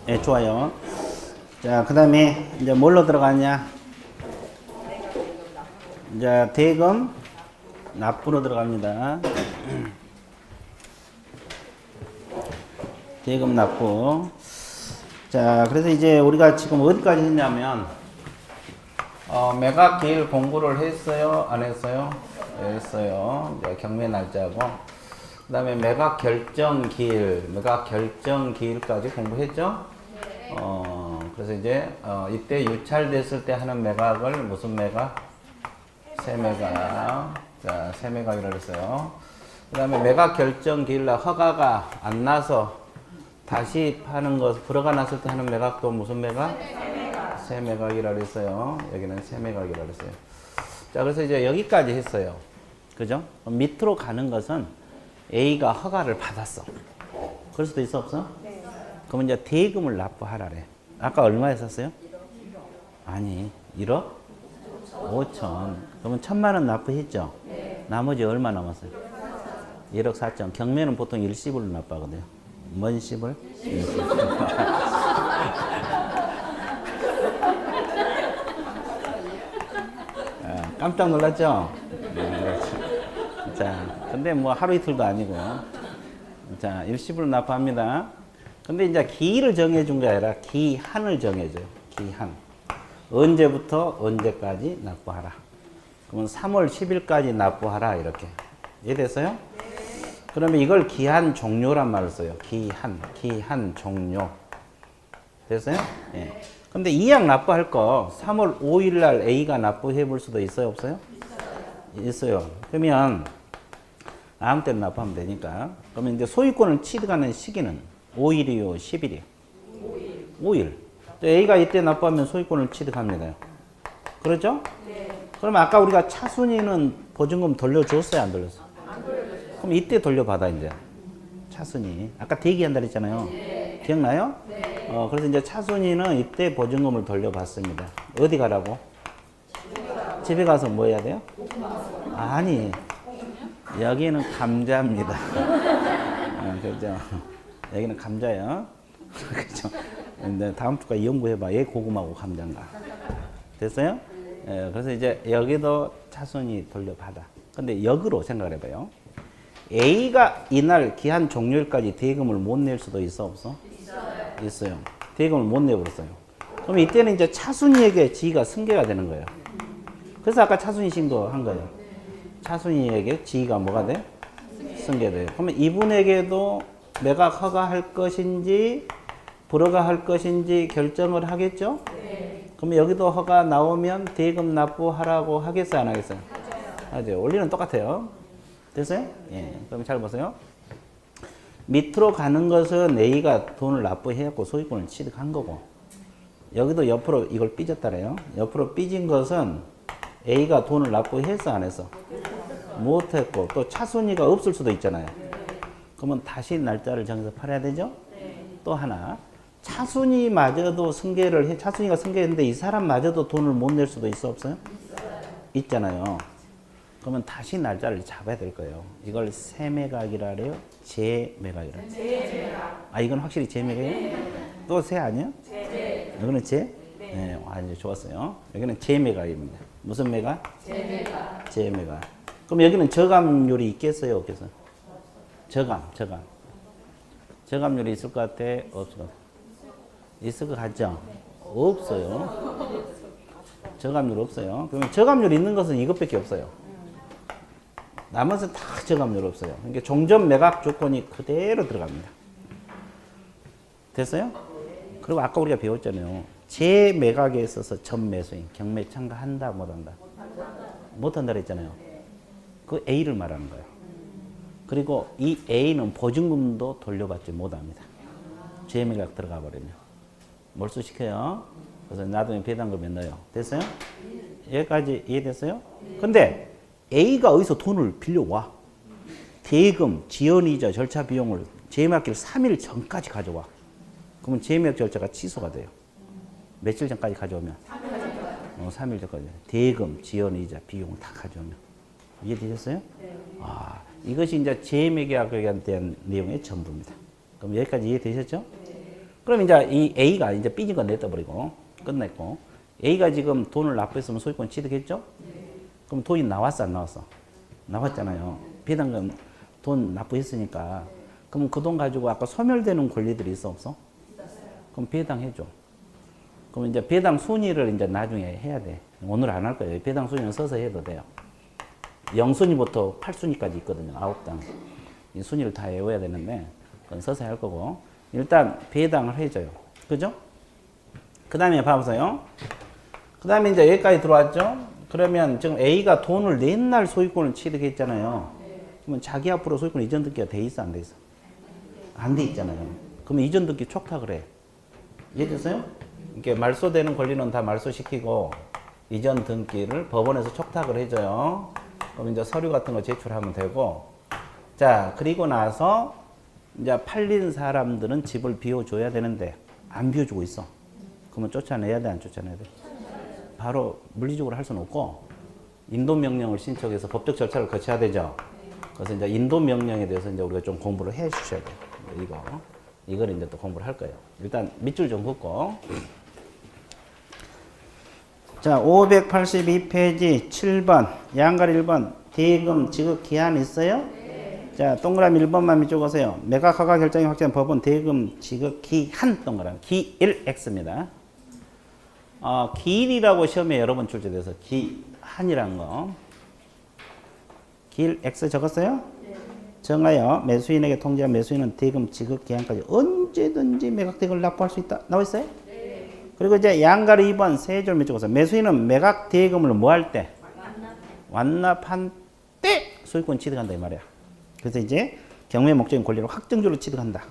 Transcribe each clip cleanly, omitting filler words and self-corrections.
예, 좋아요. 자, 그 다음에 이제 뭘로 들어가냐? 이제 대금 납부로 들어갑니다. 대금 납부. 자, 그래서 이제 우리가 지금 어디까지 했냐면, 매각 기일 공부를 했어요? 안 했어요? 했어요. 이제 경매 날짜고. 그 다음에 매각 결정 기일까지 공부했죠? 그래서 이제, 이때 유찰됐을 때 하는 매각을 무슨 매각? 세매각. 자, 세매각이라고 했어요. 그 다음에 매각 결정 기일날 허가가 안 나서 다시 파는 것, 불허가 났을 때 하는 매각도 무슨 매각? 세매각이라고 했어요. 여기는 세매각이라고 했어요. 자, 그래서 이제 여기까지 했어요. 그죠? 밑으로 가는 것은 A가 허가를 받았어. 그럴 수도 있어, 없어? 네. 그러면 이제 대금을 납부하라래. 아까 얼마 했었어요? 아니, 1억 5천. 그러면 1,000만 원 납부했죠? 네. 나머지 얼마 남았어요? 1억 4천. 경매는 보통 일시불로 납부하거든요. 뭔 시불? 일시불. 깜짝 놀랐죠? 자, 근데 뭐 하루 이틀도 아니고. 자, 일시불로 납부합니다. 근데 이제 기일을 정해준 게 아니라 기한을 정해줘요. 기한. 언제부터 언제까지 납부하라. 그러면 3월 10일까지 납부하라. 이렇게. 이해됐어요? 그러면 이걸 기한 종료란 말을 써요. 기한 종료. 됐어요? 예. 근데 이약 납부할 거 3월 5일 날 A가 납부해 볼 수도 있어요? 없어요? 있어요. 그러면 아무 때나 납부하면 되니까. 그러면 이제 소유권을 취득하는 시기는 5일이요, 10일이요? 5일. A가 이때 납부하면 소유권을 취득합니다. 그렇죠? 네. 그러면 아까 우리가 차순위는 보증금 돌려줬어요? 안 돌렸어요? 안 돌려줬어요. 그럼 이때 돌려받아, 이제. 차순위. 아까 대기한다 그랬잖아요. 네. 기억나요? 네. 그래서 이제 차순위는 이때 보증금을 돌려받습니다. 어디 가라고? 집에 가서 뭐 해야 돼요? 아니, 여기는 감자입니다. 그죠? 여기는 감자예요. 그죠? 근데 다음 주까지 연구해봐. 얘 고구마고 감자인가. 됐어요? 그래서 이제 여기도 차순위 돌려받아. 근데 역으로 생각을 해봐요. A가 이날 기한 종료일까지 대금을 못 낼 수도 있어, 없어? 있어요. 대금을 못 내버렸어요. 그럼 이때는 이제 차순위에게 지위가 승계가 되는 거예요. 그래서 아까 차순위 신고한 거예요. 차순위에게 지위가 뭐가 돼? 승계돼요. 그러면 이분에게도 매각 허가할 것인지 불허가 할 것인지 결정을 하겠죠? 네. 그러면 여기도 허가 나오면 대금 납부하라고 하겠어요? 안 하겠어요? 하죠. 원리는 똑같아요. 됐어요? 예. 그럼 잘 보세요. 밑으로 가는 것은 A가 돈을 납부해갖고 소유권을 취득한 거고, 여기도 옆으로 이걸 삐졌다래요. 옆으로 삐진 것은 A가 돈을 납부했어, 안 했어? 못했고, 또 차순위가 없을 수도 있잖아요. 그러면 다시 날짜를 정해서 팔아야 되죠? 또 하나, 차순위마저도 승계를 해, 차순위가 승계했는데 이 사람마저도 돈을 못 낼 수도 있어, 없어요? 있잖아요. 그러면 다시 날짜를 잡아야 될 거예요. 이걸 세매각이라 그래요? 재매각이라 그래요? 재매각. 아, 이건 확실히 재매각이에요? 또 세 아니에요? 재. 이거는 재? 네. 아주 좋았어요. 여기는 재매각입니다. 무슨 매각? 재매각. 재매각. 그럼 여기는 저감률이 있겠어요? 없겠어요? 저감. 저감률이 있을 것 같아? 없을 것 같아? 있을 것 같죠? 없어요. 저감률 없어요. 그러면 저감률 있는 것은 이것밖에 없어요. 나머지는 다 저감률 없어요. 그러니까 종전 매각 조건이 그대로 들어갑니다. 됐어요? 그리고 아까 우리가 배웠잖아요. 재매각에 있어서 전매수인, 경매 참가한다, 못한다? 못한다 그랬잖아요. 그 A를 말하는 거예요. 그리고 이 A는 보증금도 돌려받지 못합니다. 재매각 들어가 버리면. 몰수시켜요. 그래서 나중에 배당금에 넣어요. 됐어요? 여기까지 이해됐어요? 근데 A가 어디서 돈을 빌려와. 대금, 지연이자 절차 비용을 재매각일 3일 전까지 가져와. 그러면 재매각 절차가 취소가 돼요. 며칠 전까지 가져오면? 3일 전까지. 대금, 지연이자 비용을 다 가져오면. 이해되셨어요? 네. 아, 이것이 이제 재매각에 대한 내용의 전부입니다. 그럼 여기까지 이해되셨죠? 네. 그럼 이제 이 A가 이제 삐진 거 내떠버리고 끝냈고 A가 지금 돈을 납부했으면 소유권 취득했죠? 그럼 돈이 나왔어 안 나왔어? 나왔잖아요. 배당금 돈 납부했으니까 그럼 그 돈 가지고 아까 소멸되는 권리들이 있어 없어? 그럼 배당해줘. 그럼 이제 배당 순위를 이제 나중에 해야 돼. 오늘 안 할 거예요. 배당 순위는 서서 해도 돼요. 0순위부터 8순위까지 있거든요. 9당. 이 순위를 다 외워야 되는데 그건 서서 할 거고 일단 배당을 해줘요. 그죠? 그 다음에 봐보세요. 그 다음에 이제 여기까지 들어왔죠? 그러면 지금 A가 돈을 낸 날 소유권을 취득했잖아요. 그러면 자기 앞으로 소유권 이전 등기가 돼 있어 안 돼 있어? 안 돼 있잖아요. 그러면 이전 등기 촉탁을 해. 이해됐어요? 이렇게 말소되는 권리는 다 말소시키고 이전 등기를 법원에서 촉탁을 해줘요. 그럼 이제 서류 같은 거 제출하면 되고 자 그리고 나서 이제 팔린 사람들은 집을 비워줘야 되는데 안 비워주고 있어. 그러면 쫓아내야 돼 안 쫓아내야 돼? 바로 물리적으로 할 수는 없고 인도명령을 신청해서 법적 절차를 거쳐야 되죠. 그래서 이제 인도명령에 대해서 이제 우리가 좀 공부를 해 주셔야 돼요. 이걸 이제 또 공부를 할 거예요. 일단 밑줄 좀 긋고. 자, 582페이지 7번, 양갈 1번, 대금 지급 기한 있어요? 네. 자, 동그라미 1번만 밑줄 그으세요. 매각 허가 결정이 확정한 법원 대금 지급 기한 동그라미, 기일 X입니다. 기일이라고 시험에 여러 번 출제돼서 기한이란 거. 기일 X 적었어요? 네. 정하여 매수인에게 통지한 매수인은 대금 지급 기한까지 언제든지 매각 대금을 납부할 수 있다. 나와 있어요? 네. 그리고 이제 양가로 2번 세 줄 밑줄에서 매수인은 매각 대금을 뭐 할 때? 완납한 때 소유권 취득한다 이 말이야. 그래서 이제 경매 목적인 권리를 확정적으로 취득한다.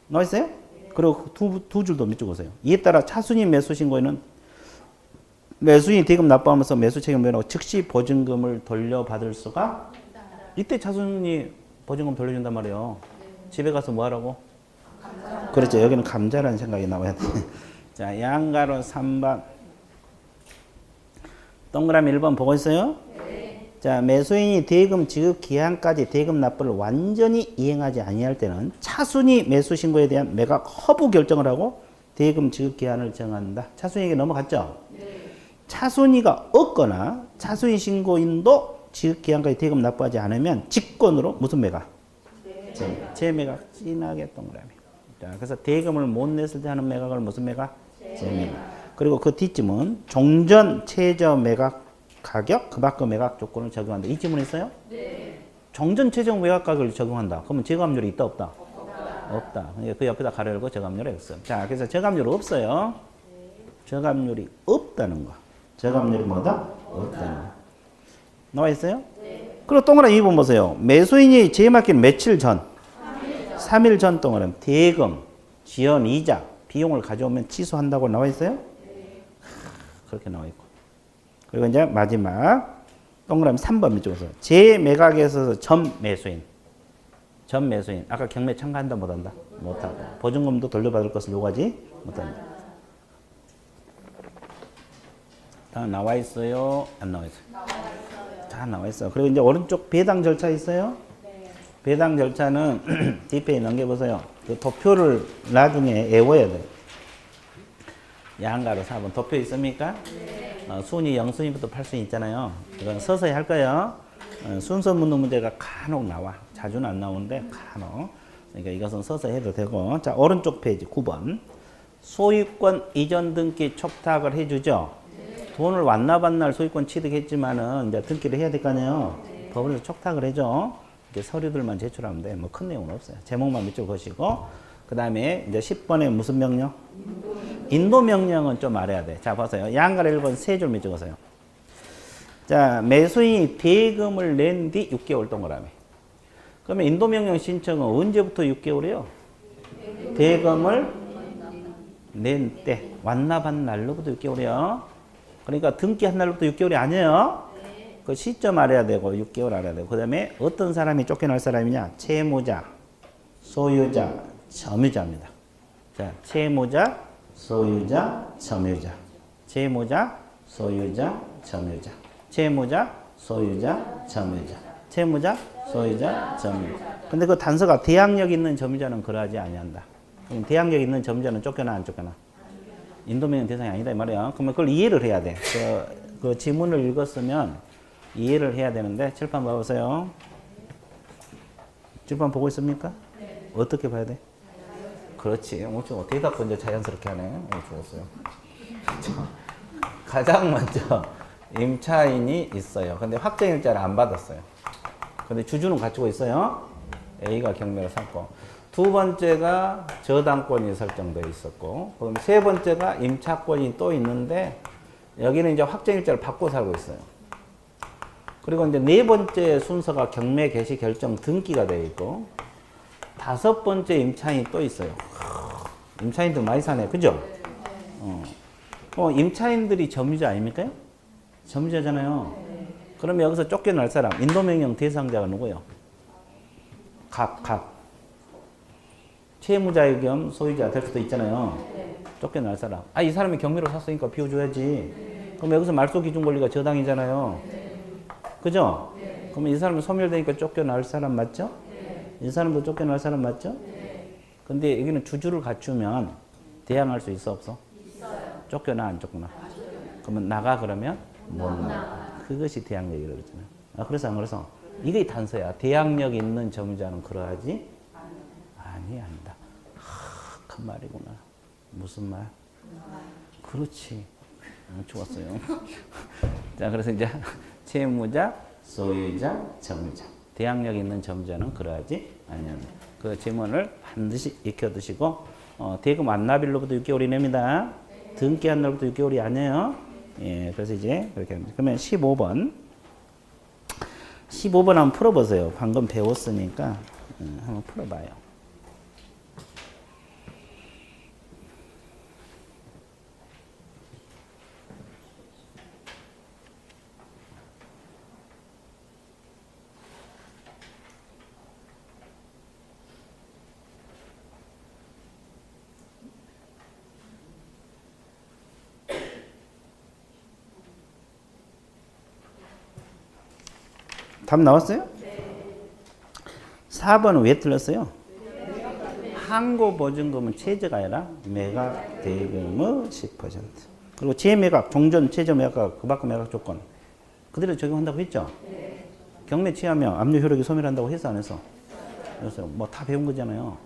나와 있어요? 네. 그리고 두 줄도 밑줄 그으세요. 이에 따라 차순위 매수 신고에는 매수인이 대금 납부하면서 매수 책임을 면하고 즉시 보증금을 돌려받을 수가 이때 차순위 보증금 돌려준단 말이에요. 집에 가서 뭐 하라고? 감자. 그렇죠. 여기는 감자라는 생각이 나와야 돼. 자, 양가로 3번. 동그라미 1번 보고 있어요? 네. 자, 매수인이 대금 지급 기한까지 대금 납부를 완전히 이행하지 아니할 때는 차순위 매수 신고에 대한 매각 허부 결정을 하고 대금 지급 기한을 정한다. 차순위에게 넘어갔죠? 네. 차순위가 없거나 차순위 신고인도 지급기한까지 대금 납부하지 않으면 직권으로 무슨 매각? 네. 재매각. 진하게 동그라미. 자, 그래서 대금을 못 냈을 때 하는 매각을 무슨 매각? 재매각. 그리고 그 뒷짐은 종전 최저 매각 가격 그 밖의 매각 조건을 적용한다. 이 지문 있어요? 네. 종전 최저 매각 가격을 적용한다. 그러면 저감률이 있다 없다? 없다. 그 옆에다 가로 열고 저감률이 없어. 자, 그래서 저감률 없어요. 저감률이 없다는 거. 저감률이 뭐다? 없다는 거. 나와 있어요? 네. 그리고 동그라미 2번 보세요. 매수인이 제맡긴 며칠 전? 3일 전 동그라미 대금, 지연, 이자, 비용을 가져오면 취소한다고 나와 있어요? 네. 그렇게 나와 있고. 그리고 이제 마지막 동그라미 3번 밑쪽에서 재매각에 있어서 전 매수인. 전 매수인. 아까 경매 참가한다 못한다? 못한다. 보증금도 돌려받을 것을 요구하지 못한다. 다 나와 있어요? 안 나와 있어요? 나와 있어요. 다 나와 있어. 그리고 이제 오른쪽 배당 절차 있어요? 네. 배당 절차는 뒷페이지 넘겨보세요. 그 도표를 나중에 외워야 돼. 양가로 4번. 도표 있습니까? 네. 순위 0순위부터 8순위 있잖아요. 이건 서서히 할 거예요. 순서 묻는 문제가 간혹 나와. 자주는 안 나오는데 간혹. 그러니까 이것은 서서히 해도 되고. 자, 오른쪽 페이지 9번. 소유권 이전 등기 촉탁을 해주죠. 돈을 완납한 날 소유권 취득했지만은 이제 등기를 해야 될 거 아니에요. 네. 법원에서 촉탁을 해줘. 이렇게 서류들만 제출하면 돼. 뭐 큰 내용은 없어요. 제목만 밑줄 그시고 그 다음에 이제 10번에 무슨 명령? 인도 명령은 좀 알아야 돼. 자, 보세요. 양가로 1번 세 줄 밑줄 그세요. 자, 매수인이 대금을 낸 뒤 6개월 동그라미. 그러면 인도 명령 신청은 언제부터 6개월이요? 대금을 낸 때 완납한 날로부터 6개월이요. 그러니까 등기한 날부터 6개월이 아니에요. 네. 그 시점 알아야 되고 6개월 알아야 되고 그 다음에 어떤 사람이 쫓겨날 사람이냐. 채무자, 소유자, 점유자입니다. 자, 채무자, 소유자, 점유자. 채무자, 소유자, 점유자. 채무자, 소유자, 점유자. 채무자, 소유자, 점유자. 근데 그 단서가 대항력 있는 점유자는 그러하지 아니한다. 그럼 대항력 있는 점자는 쫓겨나 안 쫓겨나? 인도명령 대상이 아니다 이 말이야. 그러면 그걸 이해를 해야 돼. 그 지문을 읽었으면 이해를 해야 되는데 칠판 봐보세요. 칠판 보고 있습니까? 네. 어떻게 봐야 돼? 그렇지. 대답 먼저 자연스럽게 하네. 좋았어요. 가장 먼저 임차인이 있어요. 근데 확정일자를 안 받았어요. 근데 주주는 갖추고 있어요. A가 경매를 샀고. 두 번째가 저당권이 설정되어 있었고. 그럼 세 번째가 임차권이 또 있는데 여기는 이제 확정일자를 받고 살고 있어요. 그리고 이제 네 번째 순서가 경매 개시 결정 등기가 되어 있고. 다섯 번째 임차인이 또 있어요. 임차인들 많이 사네. 그죠? 임차인들이 점유자 아닙니까? 점유자잖아요. 그러면 여기서 쫓겨날 사람, 인도명령 대상자가 누구예요? 각. 채무자 겸 소유자 될 수도 있잖아요. 쫓겨날 사람. 이 사람이 경매로 샀으니까 비워줘야지. 그럼 여기서 말소 기준 권리가 저당이잖아요. 그죠? 그러면 이 사람은 소멸되니까 쫓겨날 사람 맞죠? 이 사람도 쫓겨날 사람 맞죠? 근데 여기는 주주를 갖추면 대항할 수 있어 없어? 있어요. 쫓겨나 안 쫓겨나? 그러면 나가 그러면 못 나가. 그것이 대항력이라고 그러잖아요. 그래서 안 그래서 이게 단서야. 대항력 있는 점유자는 그러하지? 아니다. 큰 말이구나. 무슨 말? 그렇지. 좋았어요. 자, 그래서 이제 채무자, 소유자, 점유자. 대항력 있는 점유자는 그러하지 아니한다. 그 지문을 반드시 익혀두시고 대금 완납일로부터 6개월 이내입니다. 등기한 날부터 6개월이 아니에요. 예, 그래서 이제 그렇게 합니다. 그러면 15번. 15번 한번 풀어보세요. 방금 배웠으니까 한번 풀어봐요. 답 나왔어요? 네. 4번은 왜 틀렸어요? 항고 보증금은 최저가 아니라 매각 대금의 10%. 그리고 재매각, 종전 최저 매각, 그 밖의 매각 조건 그대로 적용한다고 했죠? 네. 경매 취하면 압류 효력이 소멸한다고 했어 안 했어? 그래서 뭐 다 배운 거잖아요.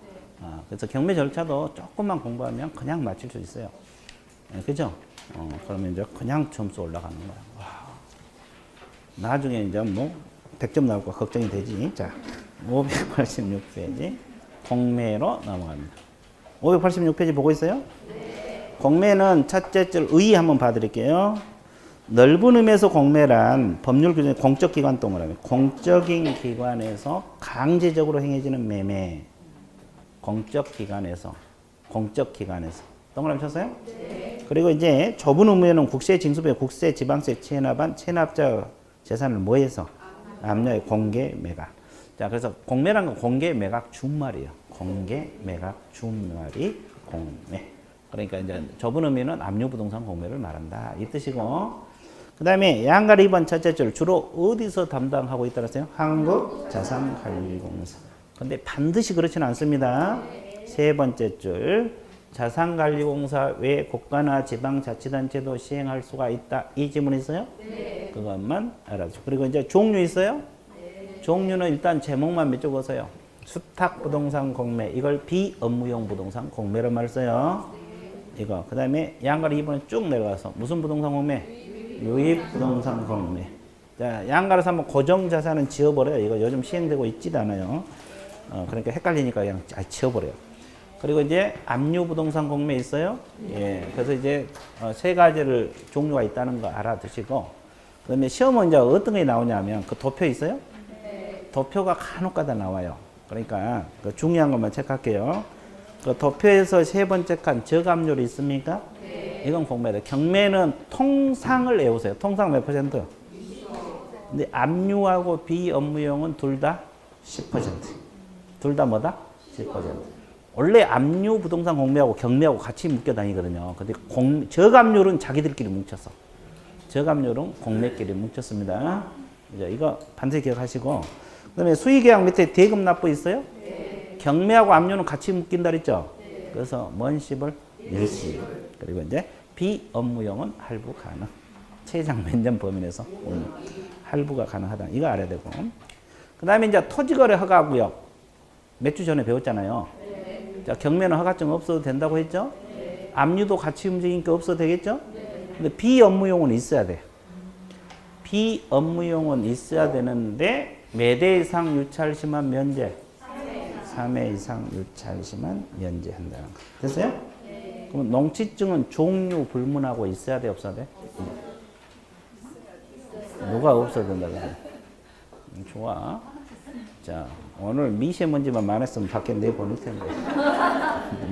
그래서 경매 절차도 조금만 공부하면 그냥 맞출 수 있어요. 그죠? 그러면 이제 그냥 점수 올라가는 거야. 와. 나중에 이제 뭐 100점 나올까 걱정이 되지. 자, 586페이지 공매로 넘어갑니다. 586페이지 보고 있어요? 네. 공매는 첫째 줄 의 한번 봐드릴게요. 넓은 의미에서 공매란 법률 규정의 공적 기관 동그라미. 공적인 기관에서 강제적으로 행해지는 매매. 공적 기관에서 동그라미 쳤어요? 네. 그리고 이제 좁은 의무에는 국세 징수부에 국세 지방세 체납한 체납자 재산을 뭐해서 압류의 공개 매각. 자, 그래서 공매란 건 공개 매각 준말이에요. 공개 매각 준말이 공매. 그러니까 이제 좁은 의미는 압류 부동산 공매를 말한다. 이 뜻이고. 그다음에 양가 2번 첫째 줄 주로 어디서 담당하고 있다 그랬어요? 한국자산관리공사. 근데 반드시 그렇지는 않습니다. 세 번째 줄 자산관리공사 외 국가나 지방자치단체도 시행할 수가 있다. 이 지문 있어요? 네. 그것만 알아주고. 그리고 이제 종류 있어요? 네. 종류는 일단 제목만 몇 줄 보세요. 수탁부동산 공매. 이걸 비업무용 부동산 공매로 말 써요. 네. 이거. 그 다음에 양가를 2번에 쭉 내려가서 무슨 부동산 공매? 유입부동산 공매. 자, 양가를 사면 고정자산은 지워버려요. 이거 요즘 시행되고 있지도 않아요. 그러니까 헷갈리니까 그냥 지워버려요. 그리고 이제 압류 부동산 공매 있어요. 예. 그래서 이제 세 가지를 종류가 있다는 거 알아두시고, 그다음에 시험은 이제 어떤 게 나오냐면 그 도표 있어요? 네. 도표가 간혹가다 나와요. 그러니까 그 중요한 것만 체크할게요. 그 도표에서 세 번째 칸 저감률이 있습니까? 네. 이건 공매다. 경매는 통상을 외우세요. 통상 몇 %? 20%. 근데 압류하고 비업무용은 둘 다 10%. 둘 다 뭐다? 10%. 원래 압류 부동산 공매하고 경매하고 같이 묶여 다니거든요. 근데 저감률은 자기들끼리 뭉쳤어. 저감률은 공매끼리 뭉쳤습니다. 이제 이거 반드시 기억하시고. 그 다음에 수의계약 밑에 대금 납부 있어요? 네. 경매하고 압류는 같이 묶인다 그랬죠? 네. 그래서 뭔 씹을? 일시. 그리고 이제 비업무용은 할부 가능. 최장 면전 범위 내에서 할부가 가능하다. 이거 알아야 되고. 그 다음에 이제 토지거래 허가구역. 몇 주 전에 배웠잖아요. 자, 경매는 허가증 없어도 된다고 했죠? 압류도 같이 움직이니까 없어도 되겠죠? 근데 비업무용은 있어야 돼. 비업무용은 있어야 되는데 몇 회 이상 유찰 심한 면제? 3회 이상 유찰 심한 면제한다는 거. 됐어요? 그럼 농취증은 종류 불문하고 있어야 돼, 없어야 돼? 누가 없어야 된다 그래? 좋아. 자, 오늘 미세먼지만 많았으면 밖에 내보낼 텐데.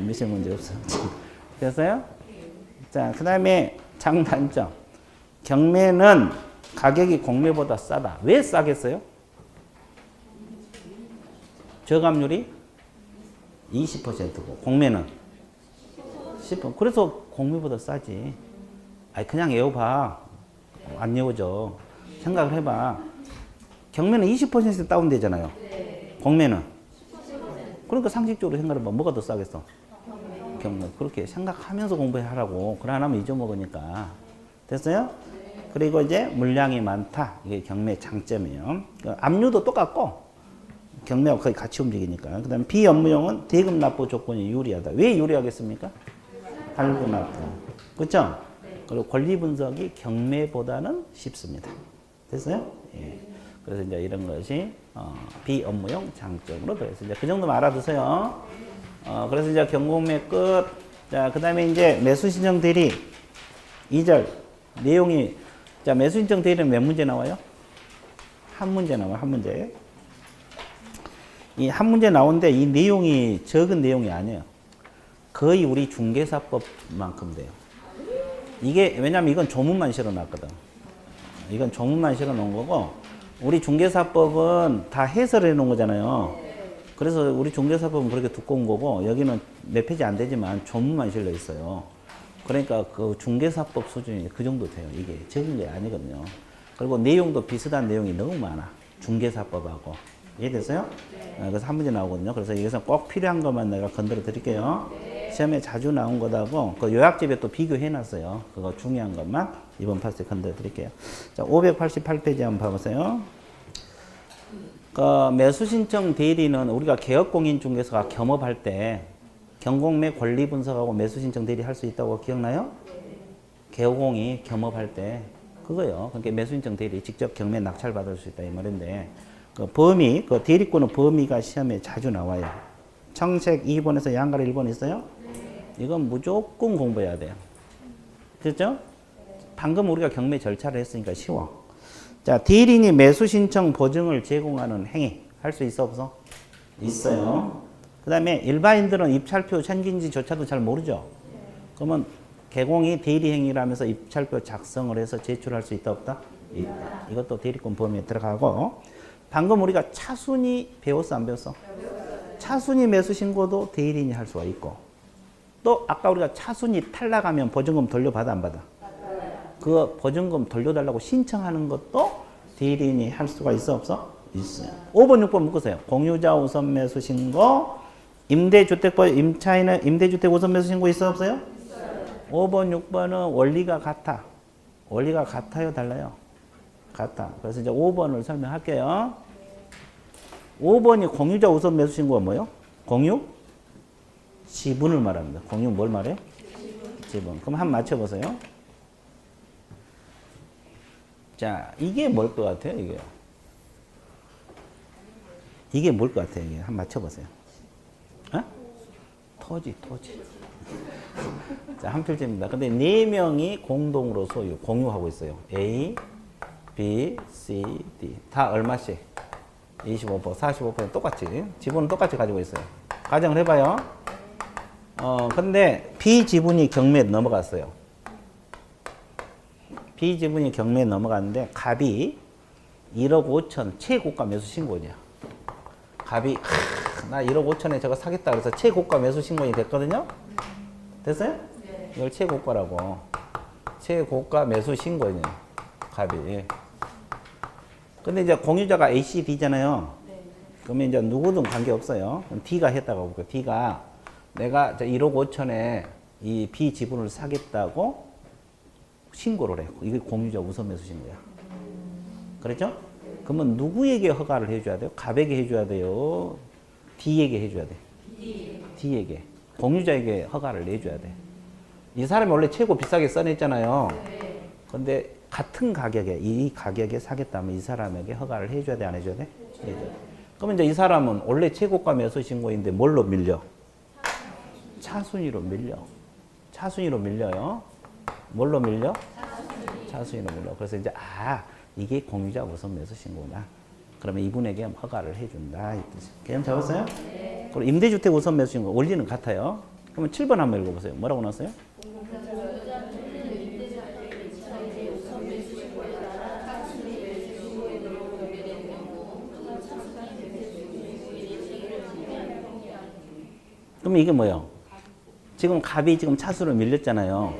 미세먼지 없어. 됐어요? 자, 그 다음에 장단점. 경매는 가격이 공매보다 싸다. 왜 싸겠어요? 저감률이 20%고 공매는 10%. 그래서 공매보다 싸지. 아니 그냥 외워봐. 안 외워져. 생각을 해봐. 경매는 20% 다운되잖아요. 공매는. 그러니까 상식적으로 생각해봐. 뭐가 더 싸겠어? 경매. 그렇게 생각하면서 공부하라고. 그래 안 하면 잊어먹으니까. 됐어요? 그리고 이제 물량이 많다. 이게 경매 장점이에요. 압류도 똑같고 경매하고 거의 같이 움직이니까. 그 다음에 비업무용은 대금 납부 조건이 유리하다. 왜 유리하겠습니까? 할부 납부. 그렇죠? 그리고 권리 분석이 경매보다는 쉽습니다. 됐어요? 예. 그래서 이제 이런 것이 비업무용 장점으로 들어있어요. 이제 그 정도만 알아두세요. 그래서 이제 경공매 끝. 자, 그 다음에 이제 매수신청 대리 2절 내용이. 자, 매수신청 대리는 몇 문제 나와요? 한 문제 나와요. 한 문제. 이 한 문제 나오는데 이 내용이 적은 내용이 아니에요. 거의 우리 중개사법만큼 돼요. 이게 왜냐면 이건 조문만 실어놨거든. 이건 조문만 실어놓은 거고 우리 중개사법은 다 해설해 놓은 거잖아요. 그래서 우리 중개사법은 그렇게 두꺼운 거고 여기는 몇 페이지 안 되지만 조문만 실려 있어요. 그러니까 그 중개사법 수준이 그 정도 돼요. 이게 적은 게 아니거든요. 그리고 내용도 비슷한 내용이 너무 많아. 중개사법하고. 이해됐어요? 그래서 한 문제 나오거든요. 그래서 여기서 꼭 필요한 것만 내가 건드려 드릴게요. 시험에 자주 나온 것하고 그 요약집에 또 비교해 놨어요. 그거 중요한 것만 이번 파트에 건드려 드릴게요. 자, 588페이지 한번 봐보세요. 그 매수 신청 대리는 우리가 개업공인중개사가 겸업할 때 경공매 권리 분석하고 매수 신청 대리 할 수 있다고 기억나요? 개업공이 겸업할 때 그거요. 그러니까 매수 신청 대리 직접 경매 낙찰 받을 수 있다 이 말인데 그 범위, 그 대리권의 범위가 시험에 자주 나와요. 청색 2번에서 양가로 1번 있어요? 이건 무조건 공부해야 돼요. 됐죠? 방금 우리가 경매 절차를 했으니까 쉬워. 자, 대리인이 매수 신청 보증을 제공하는 행위 할 수 있어 없어? 있어요. 그 다음에 일반인들은 입찰표 생긴지조차도 잘 모르죠. 그러면 개공이 대리 행위라면서 입찰표 작성을 해서 제출할 수 있다 없다? 있다. 이것도 대리권 범위에 들어가고 방금 우리가 차순위 배웠어 안 배웠어? 차순위 매수 신고도 대리인이 할 수가 있고 또 아까 우리가 차순위 탈락하면 보증금 돌려받아 안 받아? 그 보증금 돌려달라고 신청하는 것도 대리인이 할 수가 있어 없어? 있어요. 5번 6번 묶으세요. 공유자 우선 매수 신고 임대주택법 임차인은 임대주택 우선 매수 신고 있어 없어요? 있어요. 5번 6번은 원리가 같아. 원리가 같아요 달라요? 같아. 그래서 이제 5번을 설명할게요. 5번이 공유자 우선 매수 신고가 뭐예요? 공유? 지분을 말합니다. 공유 뭘 말해? 지분. 그럼 한번 맞춰보세요. 자, 이게 뭘 것 같아요? 이게 뭘 것 같아요? 이게 한번 맞춰보세요. 어? 토지. 자, 한 필지입니다. 근데 4명이 공동으로 소유, 공유하고 있어요. A, B, C, D. 다 얼마씩? 25%, 45% 똑같이. 지분은 똑같이 가지고 있어요. 가정을 해봐요. 근데 B 지분이 경매에 넘어갔어요. B 지분이 경매에 넘어갔는데 갑이 1억 5천 최고가 매수 신고냐. 갑이 나 1억 5천에 저거 사겠다 그래서 최고가 매수 신고이 됐거든요. 됐어요? 네. 이걸 최고가라고. 최고가 매수 신고냐. 갑이. 근데 이제 공유자가 A, C, D잖아요. 네. 그러면 이제 누구든 관계없어요. D가 했다고 볼게요. D가 내가 1억 5천에 이 B 지분을 사겠다고 신고를 해. 이게 공유자 우선 매수 신고야. 그렇죠? 그러면 누구에게 허가를 해줘야 돼요? 갑에게 해줘야 돼요? D에게 해줘야 돼? D에게. 공유자에게 허가를 내줘야 돼. 이 사람이 원래 최고 비싸게 써냈잖아요. 근데 같은 가격에, 이 가격에 사겠다면 이 사람에게 허가를 해줘야 돼? 안 해줘야 돼? 해줘야 돼. 그러면 이제 이 사람은 원래 최고가 매수 신고인데 뭘로 밀려? 차순위로 밀려. 차순위로 밀려요. 뭘로 밀려? 차순위로 밀려. 그래서 이제 이게 공유자 우선 매수 신고냐. 그러면 이분에게 허가를 해준다. 이 뜻이. 개념 잡았어요? 네. 그리고 임대주택 우선 매수 신고 원리는 같아요. 그러면 7번 한번 읽어보세요. 뭐라고 나왔어요? 그럼 이게 뭐예요? 지금 갑이 지금 차수로 밀렸잖아요.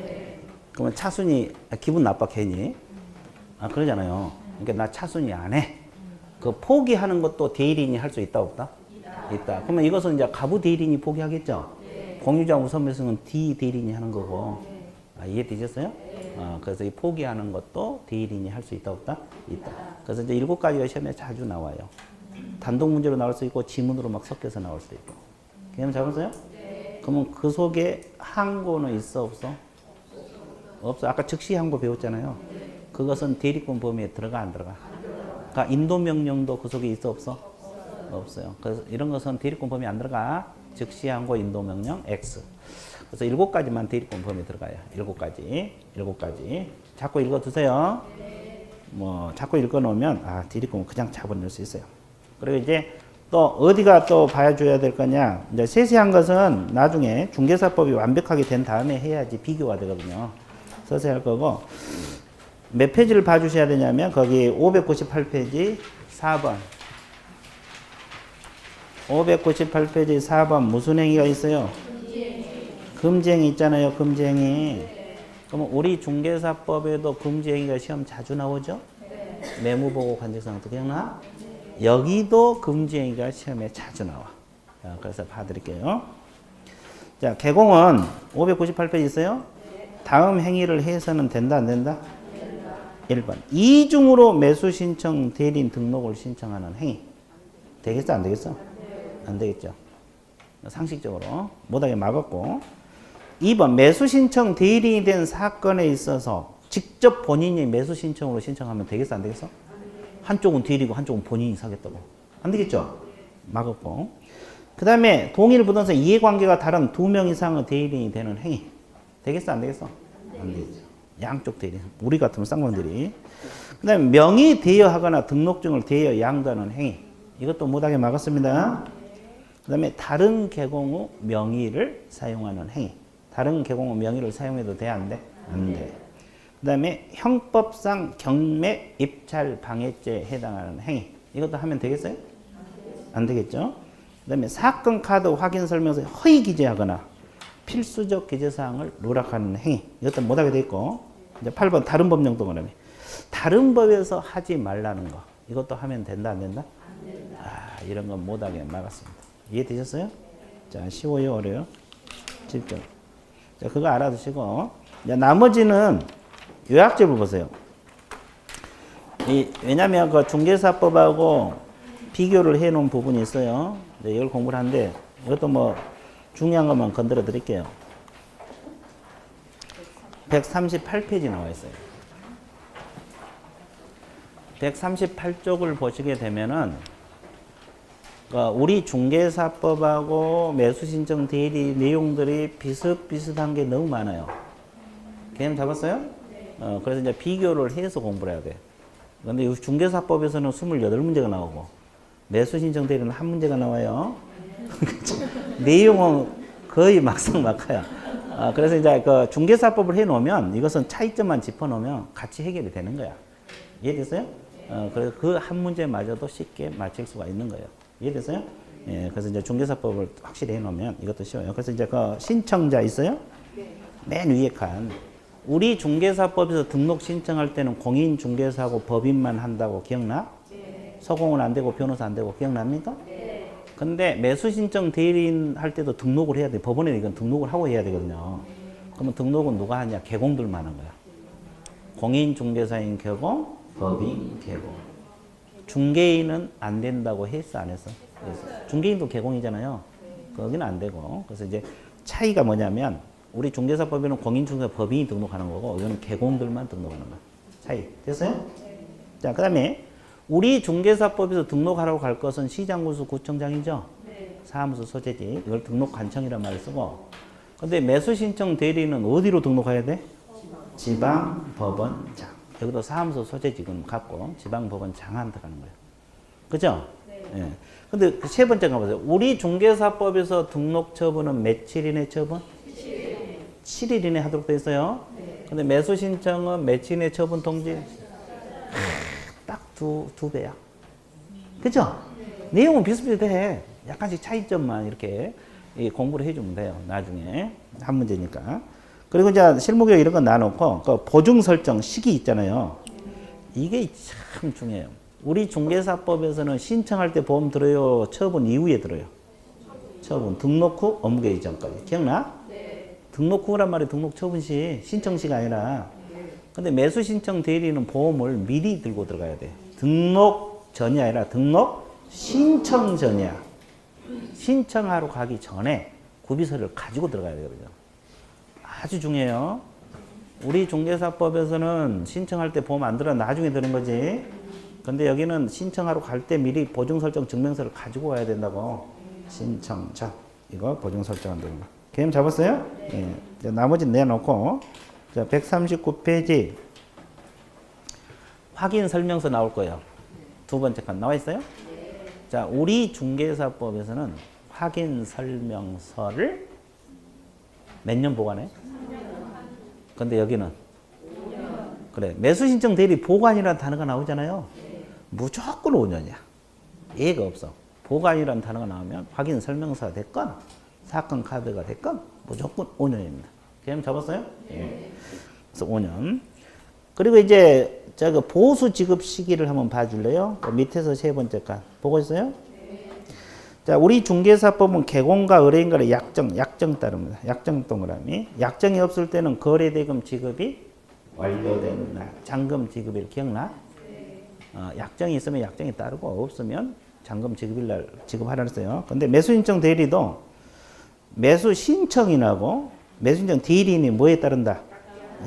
그러면 차순이 기분 나빠 괜히. 그러잖아요. 그러니까 나 차순이 안 해. 그 포기하는 것도 대리인이 할 수 있다 없다? 있다. 그러면 이것은 이제 가부 대리인이 포기하겠죠? 공유자 우선 매수는 D 대리인이 하는 거고. 이해되셨어요? 그래서 이 포기하는 것도 대리인이 할 수 있다 없다? 있다. 그래서 이제 7가지가 시험에 자주 나와요. 단독 문제로 나올 수 있고 지문으로 막 섞여서 나올 수 있고. 개념 잡았어요? 그러면 그 속에 항고는 있어 없어? 없어. 아까 즉시 항고 배웠잖아요. 그것은 대리권 범위에 들어가 안 들어가? 그러니까 인도명령도 그 속에 있어 없어? 없어요. 그래서 이런 것은 대리권 범위에 안 들어가. 즉시 항고 인도명령 X. 그래서 7가지만 대리권 범위에 들어가요. 7가지. 자꾸 읽어두세요. 뭐 자꾸 읽어놓으면 대리권 그냥 잡아낼 수 있어요. 그리고 이제 또 어디가 또 봐줘야 될 거냐. 이제 세세한 것은 나중에 중개사법이 완벽하게 된 다음에 해야지 비교가 되거든요. 서서히 할 거고. 몇 페이지를 봐주셔야 되냐면 거기 598페이지 4번. 598페이지 4번 무슨 행위가 있어요? 금지행위 있잖아요. 금지행위. 그러면 우리 중개사법에도 금지행위가 시험 자주 나오죠? 매무보고 관직상도 기억나? 여기도 금지행위가 시험에 자주 나와. 자, 그래서 봐드릴게요. 자, 개공은 598페이지 있어요? 다음 행위를 해서는 된다, 안 된다? 1번. 이중으로 매수 신청 대리인 등록을 신청하는 행위. 되겠어, 안 되겠어? 안 되겠죠. 상식적으로 못하게 막았고. 2번. 매수 신청 대리인이 된 사건에 있어서 직접 본인이 매수 신청으로 신청하면 되겠어, 안 되겠어? 한쪽은 대리고 한쪽은 본인이 사겠다고. 안 되겠죠? 막았고. 그 다음에 동일 부동산 이해관계가 다른 2명 이상의 대리인이 되는 행위. 되겠어, 안 되겠어? 안 되겠죠. 양쪽 대리. 우리 같으면 쌍방대리. 그 다음에 명의 대여하거나 등록증을 대여 양도하는 행위. 이것도 못하게 막았습니다. 그 다음에 다른 개공 후 명의를 사용하는 행위. 다른 개공 후 명의를 사용해도 돼, 안 돼? 안 돼. 그 다음에 형법상 경매 입찰 방해죄에 해당하는 행위. 이것도 하면 되겠어요? 안 되겠죠? 그 다음에 사건 카드 확인 설명서에 허위 기재하거나 필수적 기재사항을 누락하는 행위. 이것도 못하게 돼 있고. 이제 8번 다른 법 용도 그러면 다른 법에서 하지 말라는 거. 이것도 하면 된다, 안 된다? 안 된다. 이런 건 못하게 막았습니다. 이해되셨어요? 자, 쉬워요, 어려요? 집중. 자, 그거 알아두시고. 자, 나머지는 요약집을 보세요. 왜냐면 그 중개사법하고 비교를 해 놓은 부분이 있어요. 이걸 공부를 하는데 이것도 뭐 중요한 것만 건드려 드릴게요. 138페이지 나와 있어요. 138쪽을 보시게 되면은 우리 중개사법하고 매수신청 대리 내용들이 비슷비슷한 게 너무 많아요. 개념 잡았어요? 그래서 이제 비교를 해서 공부를 해야 돼. 근데 이 중개사법에서는 28문제가 나오고 매수신청 대리는 1문제가 나와요. 내용은 거의 막상막하야. 그래서 이제 그 중개사법을 해 놓으면 이것은 차이점만 짚어 놓으면 같이 해결이 되는 거야. 이해됐어요? 그래서 그 한 문제마저도 쉽게 맞힐 수가 있는 거예요. 이해됐어요? 예, 그래서 이제 중개사법을 확실히 해 놓으면 이것도 쉬워요. 그래서 이제 그 신청자 있어요? 맨 위에 칸. 우리 중개사법에서 등록 신청할 때는 공인중개사하고 법인만 한다고 기억나? 소공은 안 되고 변호사 안 되고 기억납니까? 근데 매수신청 대리인 할 때도 등록을 해야 돼. 법원에 이건 등록을 하고 해야 되거든요. 그러면 등록은 누가 하냐? 개공들만 하는 거야. 공인중개사인 개공, 법인 개공. 중개인은 안 된다고 했어, 안 했어? 그래서 중개인도 개공이잖아요. 거기는 안 되고. 그래서 이제 차이가 뭐냐면 우리 중개사법에는 공인중개사 법인이 등록하는 거고 이거는 개공들만 등록하는 거야. 차이. 됐어요? 자, 그 다음에 우리 중개사법에서 등록하라고 갈 것은 시장군수 구청장이죠. 사무소 소재지. 이걸 등록관청이란 말을 쓰고. 근데 매수신청 대리는 어디로 등록해야 돼? 지방법원장. 여기도 사무소 소재지금 갖고 지방법원장한테 가는 거예요. 그죠? 예. 근데 그 세 번째 가보세요. 우리 중개사법에서 등록 처분은 며칠 이내 처분? 7일 이내 하도록 돼 있어요. 근데 매수신청은 며칠 이내 처분 통지? 딱 두 배야. 그죠? 내용은 비슷비슷해. 약간씩 차이점만 이렇게 공부를 해주면 돼요. 나중에. 한 문제니까. 그리고 이제 실무교육 이런 거 놔놓고 그 보증 설정 시기 있잖아요. 이게 참 중요해요. 우리 중개사법에서는 신청할 때 보험 들어요? 처분 이후에 들어요? 처분. 등록 후 업무개시 이전까지. 기억나? 등록 후란 말이 등록 처분 시, 신청 시가 아니라. 근데 매수 신청 대리는 보험을 미리 들고 들어가야 돼. 등록 전이 아니라 등록 신청 전이야. 신청하러 가기 전에 구비서를 가지고 들어가야 되거든요. 아주 중요해요. 우리 중개사법에서는 신청할 때 보험 안 들어 나중에 드는 거지. 근데 여기는 신청하러 갈 때 미리 보증 설정 증명서를 가지고 와야 된다고. 신청 전 이거 보증 설정 안 되는 거. 개념 잡았어요? 네. 예. 나머지는 내놓고 자 139페이지 확인 설명서 나올 거예요. 두 번째 칸 나와 있어요? 자, 우리 중개사법에서는 확인 설명서를 몇 년 보관해? 근데 여기는 그래 매수신청 대리 보관이라는 단어가 나오잖아요. 무조건 5년이야. 예가 없어. 보관이라는 단어가 나오면 확인 설명서가 됐건 사건 카드가 됐건 무조건 5년입니다. 개념 잡았어요? 예. 그래서 5년. 그리고 이제 저거 보수 지급 시기를 한번 봐줄래요? 그 밑에서 세 번째 칸 보고 있어요? 자, 우리 중개사법은 개공과 의뢰인과의 약정 따릅니다. 약정 동그라미. 약정이 없을 때는 거래대금 지급이 완료된 날. 잔금 지급일 기억나? 약정이 있으면 약정이 따르고 없으면 잔금 지급일 날 지급하라 했어요. 근데 매수신청 대리도 매수신청인하고 매수신청 대리인이 뭐에 따른다?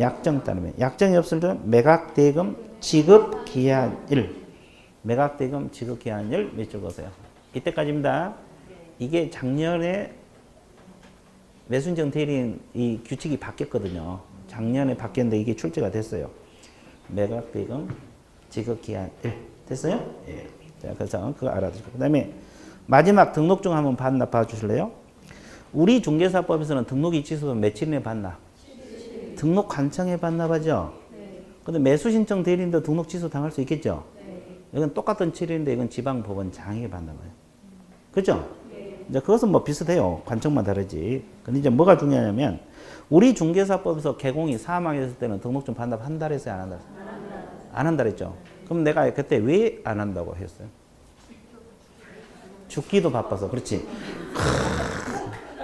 약정 따르면. 약정이 없을 때는 매각대금 지급기한일. 매각대금 지급기한일 몇 줄 보세요. 이때까지입니다. 이게 작년에 매수신청 대리인 이 규칙이 바뀌었거든요. 작년에 바뀌었는데 이게 출제가 됐어요. 매각대금 지급기한 1. 됐어요? 예. 자, 그래서 그거 알아두시고. 그 다음에 마지막 등록증 한번 봐주실래요? 우리 중개사법에서는 등록이 취소되면 며칠 내에 반납? 등록 관청에 반납하죠? 근데 매수신청 대리인도 등록 취소 당할 수 있겠죠? 이건 똑같은 7일인데 이건 지방법원장에게 반납해요. 그죠? 이제 그것은 뭐 비슷해요. 관청만 다르지. 근데 이제 뭐가 중요하냐면 우리 중개사법에서 개공이 사망했을 때는 등록증 반납 한 달 했어요? 안 한다? 안 한다 했죠? 그럼 내가 그때 왜 안 한다고 했어요? 죽기도 바빠서. 그렇지.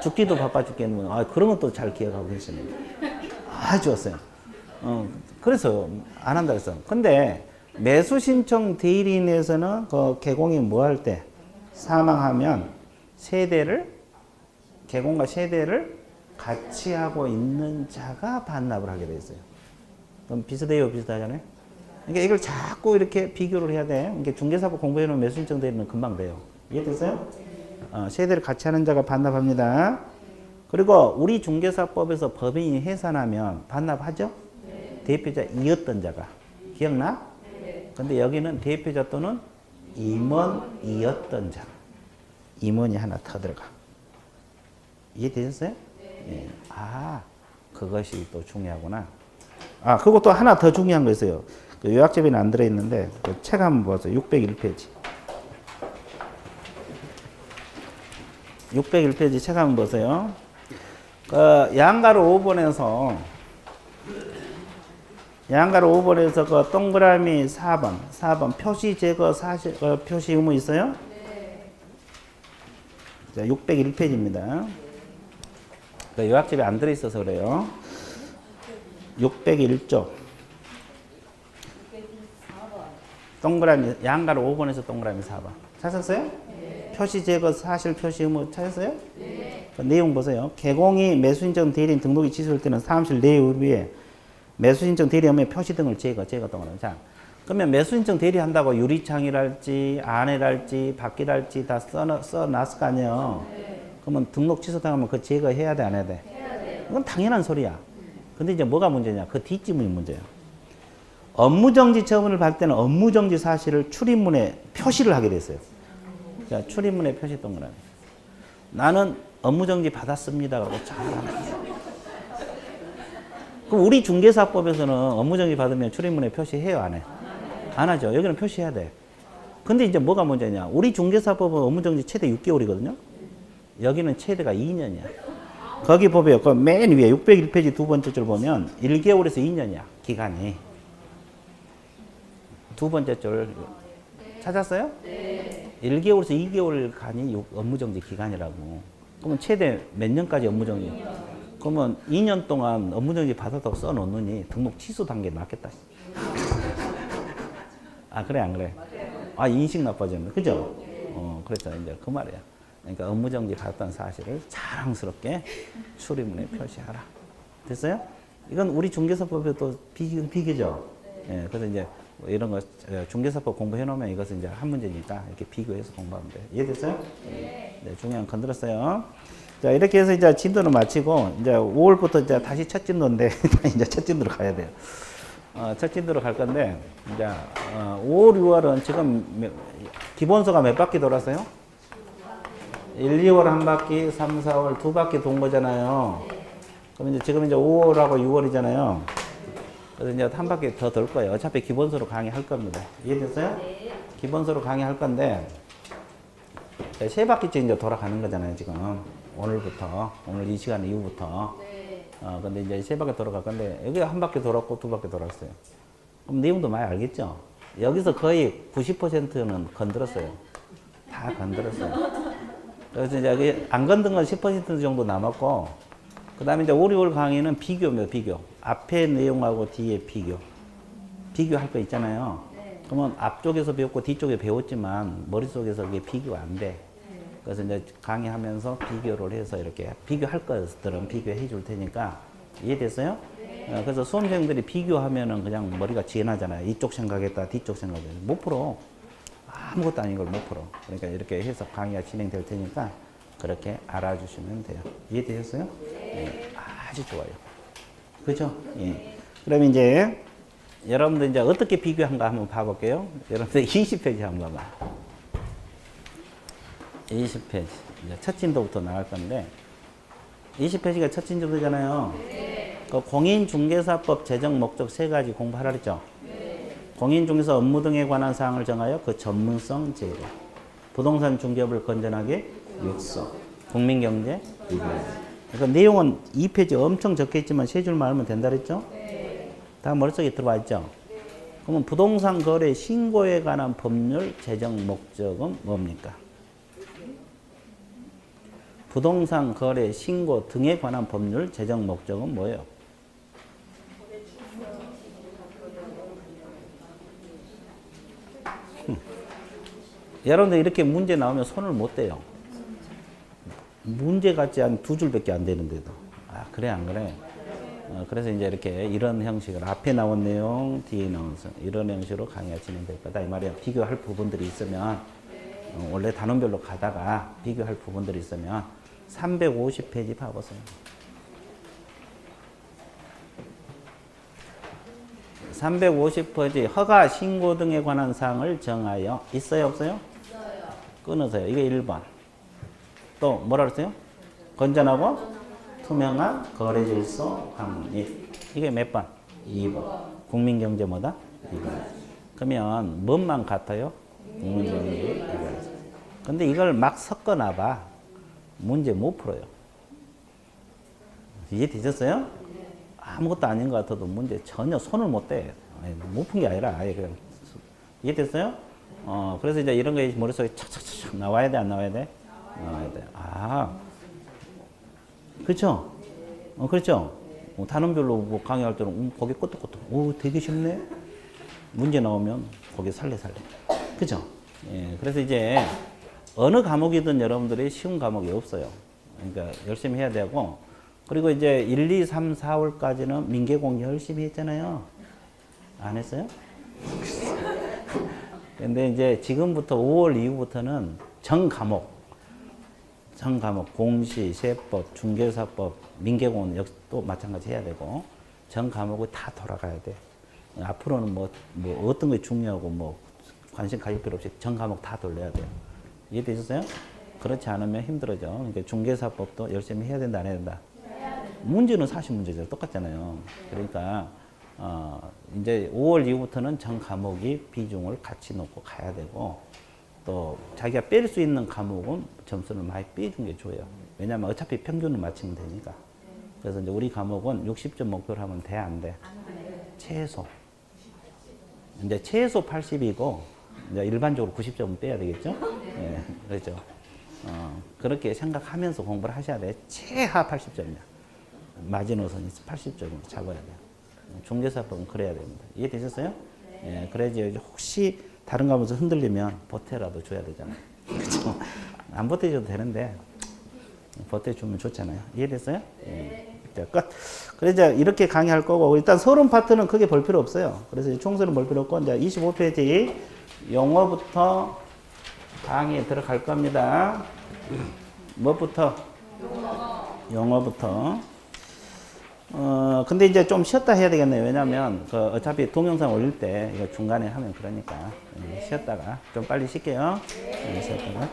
죽기도 바빠 죽겠는. 아, 그런 것도 잘 기억하고 계시네요. 아, 좋았어요. 그래서 안 한다 했어. 근데 매수신청 대리인에서는 그 개공이 뭐 할 때? 사망하면 세대를, 개공과 세대를 같이 하고 있는 자가 반납을 하게 돼 있어요. 그럼 비슷해요? 비슷하잖아요? 그러니까 이걸 자꾸 이렇게 비교를 해야 돼. 그러니까 중개사법 공부해놓으면 매수신청 대리는 금방 돼요. 이해됐어요? 세대를 같이 하는 자가 반납합니다. 그리고 우리 중개사법에서 법인이 해산하면 반납하죠? 대표자 이었던 자가. 기억나? 근데 여기는 대표자 또는 임원이었던 자. 임원이 하나 더 들어가. 이해되셨어요? 예. 아, 그것이 또 중요하구나. 아, 그리고 또 하나 더 중요한 거 있어요. 그 요약집에는 안 들어있는데, 그 책 한번 보세요. 601페이지. 601페이지 책 한번 보세요. 양가로 5번에서 그 동그라미 4번 표시 제거 사실 표시 의무 있어요? 네. 자, 601페이지입니다. 요약집에 안 들어있어서 그래요. 601쪽. 동그라미, 양가로 5번에서 동그라미 4번. 찾았어요? 네. 표시 제거, 사실 표시 의무 찾았어요? 네. 그 내용 보세요. 개공이 매수신청 대리인 등록이 취소될 때는 사무실 내 의뢰에 매수신청 대리 업무 표시 등을 제거 동그라미. 자, 그러면 매수신청 대리한다고 유리창이랄지 안에랄지 밖이랄지 다 써놨을 거 아니에요. 네. 그러면 등록 취소당하면 그 제거해야 돼, 안 해야 돼? 해야 돼요. 그건 당연한 소리야. 근데 이제 뭐가 문제냐? 그 뒷지문이 문제예요. 업무정지 처분을 받을 때는 업무정지 사실을 출입문에 표시를 하게 됐어요. 자, 출입문에 표시 동그라미. 나는 업무정지 받았습니다. 그러고 잘하는. 그럼 우리 중개사법에서는 업무정지 받으면 출입문에 표시해요, 안 해? 안 하죠. 여기는 표시해야 돼. 근데 이제 뭐가 문제냐? 우리 중개사법은 업무정지 최대 6개월이거든요. 여기는 최대가 2년이야. 거기 보세요. 그 맨 위에 601페이지 두 번째 줄 보면 1개월에서 2년이야. 기간이. 두 번째 줄 찾았어요? 네. 1개월에서 2개월 간이 업무정지 기간이라고. 그러면 최대 몇 년까지 업무정지? 그러면 2년 동안 업무정지 받아도 써놓느니 등록 취소 단계 낫겠다. 아, 그래, 안 그래? 아, 인식 나빠졌네. 그죠? 그랬잖아. 이제 그 말이야. 그러니까 업무정지 받았다는 사실을 자랑스럽게 출입문에 표시하라. 됐어요? 이건 우리 중개사법에도 비교죠. 예, 그래서 이제 이런 거 중개사법 공부해 놓으면 이것은 이제 한 문제니까 이렇게 비교해서 공부하면 돼요. 이해됐어요? 네. 네, 중요한 건 들었어요. 자, 이렇게 해서 이제 진도는 마치고 이제 5월부터 이제 다시 첫 진도인데 이제 첫 진도로 가야 돼요. 첫 진도로 갈 건데 이제 5월, 6월은 지금 기본서가 몇 바퀴 돌았어요? 1, 2월 한 바퀴, 3, 4월 두 바퀴 돈 거잖아요. 그럼 이제 지금 이제 5월하고 6월이잖아요. 그래서 이제 한 바퀴 더 돌 거예요. 어차피 기본서로 강의할 겁니다. 이해됐어요? 네. 기본서로 강의할 건데, 세 바퀴째 이제 돌아가는 거잖아요, 지금. 오늘부터. 오늘 이 시간 이후부터. 네. 근데 이제 세 바퀴 돌아갈 건데, 여기 한 바퀴 돌았고 두 바퀴 돌았어요. 그럼 내용도 많이 알겠죠? 여기서 거의 90%는 건드렸어요. 다 건드렸어요. 그래서 이제 여기 안 건든 건 10% 정도 남았고, 그 다음에 이제 5, 6월 강의는 비교입니다, 비교. 앞에 내용하고 뒤에 비교. 비교할 거 있잖아요. 네. 그러면 앞쪽에서 배웠고 뒤쪽에 배웠지만 머릿속에서 그게 비교가 안 돼. 네. 그래서 이제 강의하면서 비교를 해서 이렇게 비교할 것들은 비교해 줄 테니까 이해됐어요? 네. 그래서 수험생들이 비교하면은 그냥 머리가 지나잖아요. 이쪽 생각했다, 뒤쪽 생각했다. 못 풀어. 아무것도 아닌 걸 못 풀어. 그러니까 이렇게 해서 강의가 진행될 테니까 그렇게 알아주시면 돼요. 이해되셨어요? 네. 아주 좋아요. 그죠? 예. 그럼 이제 여러분들 이제 어떻게 비교한가 한번 봐볼게요. 여러분들 20페이지 한번 봐봐. 20페이지. 이제 첫 진도부터 나갈 건데 20페이지가 첫 진도잖아요. 네. 그 공인중개사법 제정 목적 세 가지 공부하라 그랬죠? 네. 공인중개사 업무 등에 관한 사항을 정하여 그 전문성 제고, 부동산 중개업을 건전하게 육성, 국민경제 이거. 그러니까 내용은 2페이지 엄청 적혀있지만 세 줄만 알면 된다 그랬죠? 네. 다 머릿속에 들어와 있죠? 네. 그러면 부동산 거래 신고에 관한 법률 제정 목적은 뭡니까? 부동산 거래 신고 등에 관한 법률 제정 목적은 뭐예요? 여러분들 이렇게 문제 나오면 손을 못 대요. 문제 같지 한 두 줄밖에 안 되는데도. 아, 그래, 안 그래? 그래서 이제 이렇게 이런 형식으로 앞에 나온 내용, 뒤에 나온 이런 형식으로 강의가 진행될 거다. 이 말이야. 비교할 부분들이 있으면, 원래 단원별로 가다가 비교할 부분들이 있으면 350페이지 봐보세요. 350페이지 허가, 신고 등에 관한 사항을 정하여 있어요, 없어요? 있어요. 끊으세요. 이게 1번. 또 뭐라 그랬어요? 건전하고 투명한 거래 질서 확립. 이게 몇 번? 2번. 국민경제 뭐다? 2번. 그러면 뭔만 같아요? 국민경제 2번. 근데 이걸 막 섞어놔봐. 문제 못 풀어요. 이해되셨어요? 아무것도 아닌 것 같아도 문제 전혀 손을 못 대. 못 푼 게 아니라 아예 그냥. 이해됐어요? 그래서 이제 이런 게 머릿속에 착착착 나와야 돼, 안 나와야 돼? 나와야 돼. 아, 그렇죠? 그렇죠? 단원별로 뭐 강의할 때는 거기 끄떡끄떡. 오, 되게 쉽네. 문제 나오면 거기 살래살래. 그죠? 예, 그래서 이제 어느 과목이든 여러분들이 쉬운 과목이 없어요. 그러니까 열심히 해야 되고, 그리고 이제 1, 2, 3, 4월까지는 민계공 열심히 했잖아요. 안 했어요? 근데 이제 지금부터 5월 이후부터는 전 과목, 공시, 세법, 중개사법, 민계공은 역시 또 마찬가지 해야 되고, 전 과목을 다 돌아가야 돼. 앞으로는 뭐 어떤 게 중요하고 뭐 관심 가질 필요 없이 전 과목 다 돌려야 돼요. 이해되셨어요? 그렇지 않으면 힘들어져. 그러니까 중개사법도 열심히 해야 된다, 안 해야 된다? 문제는 40문제죠. 똑같잖아요. 그러니까 이제 5월 이후부터는 전 과목이 비중을 같이 놓고 가야 되고, 또 자기가 뺄 수 있는 과목은 점수를 많이 빼준 게 좋아요. 왜냐면 어차피 평균을 맞추면 되니까. 그래서 이제 우리 과목은 60점 목표로 하면 돼, 안 돼? 최소. 이제 최소 80이고, 이제 일반적으로 90점은 빼야 되겠죠? 예, 그렇죠. 그렇게 생각하면서 공부를 하셔야 돼. 최하 80점이야. 마지노선이 80점으로 잡아야 돼요. 중개사법은 그래야 됩니다. 이해되셨어요? 예, 그래야지 혹시 다른 과목에서 흔들리면 보태라도 줘야 되잖아요. 그렇죠? 안 보태줘도 되는데 보태주면 좋잖아요. 이해됐어요? 예. 자, 끝. 그래서 이제 이렇게 강의할 거고, 일단 서론 파트는 크게 볼 필요 없어요. 그래서 총서는 볼 필요 없고, 이제 25페이지 용어부터 강의에 들어갈 겁니다. 뭐부터? 용어부터. 근데 이제 좀 쉬었다 해야 되겠네요. 왜냐면, 어차피 동영상 올릴 때, 이거 중간에 하면 그러니까, 쉬었다가, 좀 빨리 쉴게요. 쉬었다가,